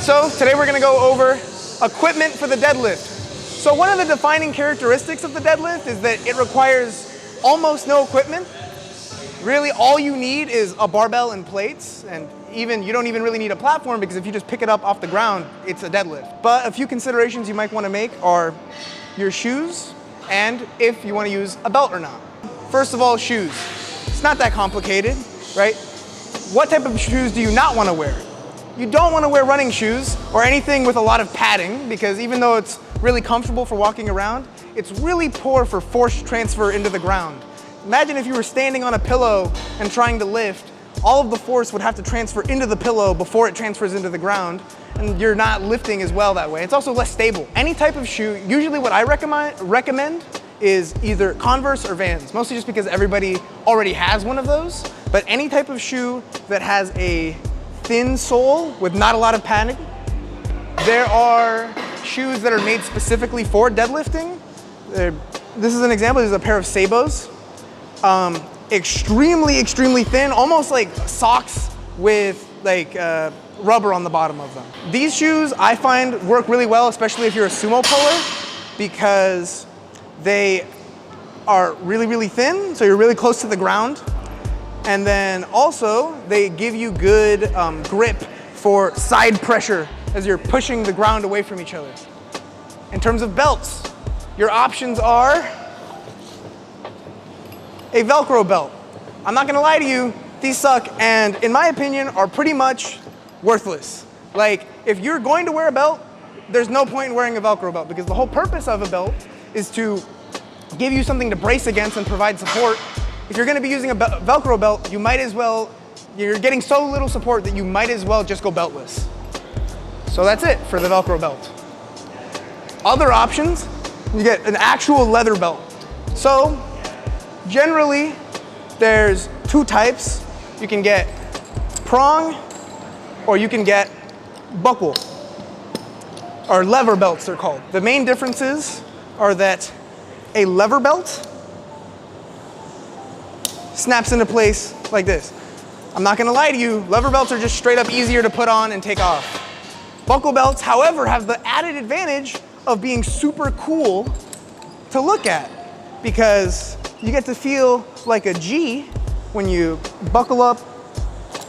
So today we're gonna go over equipment for the deadlift. So one of the defining characteristics of the deadlift is that it requires almost no equipment. Really, all you need is a barbell and plates, and you don't even really need a platform, because if you just pick it up off the ground, it's a deadlift. But a few considerations you might want to make are your shoes and if you want to use a belt or not. First of all, shoes. It's not that complicated, right? What type of shoes do you not want to wear? You don't want to wear running shoes or anything with a lot of padding, because even though it's really comfortable for walking around, it's really poor for force transfer into the ground. Imagine if you were standing on a pillow and trying to lift, all of the force would have to transfer into the pillow before it transfers into the ground, and you're not lifting as well that way. It's also less stable. Any type of shoe, usually what I recommend is either Converse or Vans, mostly just because everybody already has one of those. But any type of shoe that has a thin sole with not a lot of padding. There are shoes that are made specifically for deadlifting. This is an example. This is a pair of Sabos. Extremely thin, almost like socks with like rubber on the bottom of them. These shoes I find work really well, especially if you're a sumo puller, because they are really thin, so you're really close to the ground. And then also they give you good grip for side pressure as you're pushing the ground away from each other. In terms of belts, your options are a Velcro belt. I'm not gonna lie to you, these suck, and in my opinion are pretty much worthless. Like, if you're going to wear a belt, there's no point in wearing a Velcro belt, because the whole purpose of a belt is to give you something to brace against and provide support. If you're gonna be using a Velcro belt, you might as well, you're getting so little support that you might as well just go beltless. So that's it for the Velcro belt. Other options, you get an actual leather belt. So generally, there's two types. You can get prong, or you can get buckle, or lever belts they're called. The main differences are that a lever belt snaps into place like this. I'm not gonna lie to you, lever belts are just straight up easier to put on and take off. Buckle belts, however, have the added advantage of being super cool to look at, because you get to feel like a G when you buckle up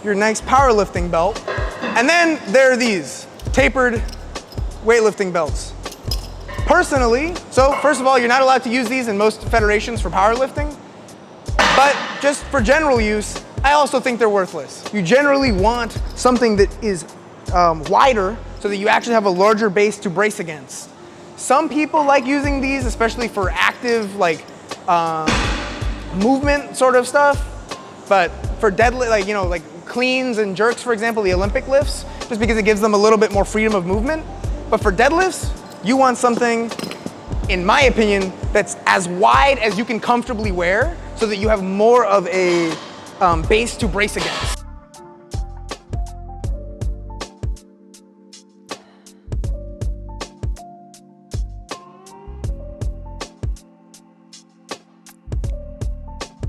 your nice powerlifting belt. And then there are these tapered weightlifting belts. Personally, so first of all, you're not allowed to use these in most federations for powerlifting, but just for general use, I also think they're worthless. You generally want something that is wider so that you actually have a larger base to brace against. Some people like using these, especially for active, like movement sort of stuff, but for deadlift, like, you know, like cleans and jerks, for example, the Olympic lifts, just because it gives them a little bit more freedom of movement. But for deadlifts, you want something, in my opinion, that's as wide as you can comfortably wear, so that you have more of a base to brace against.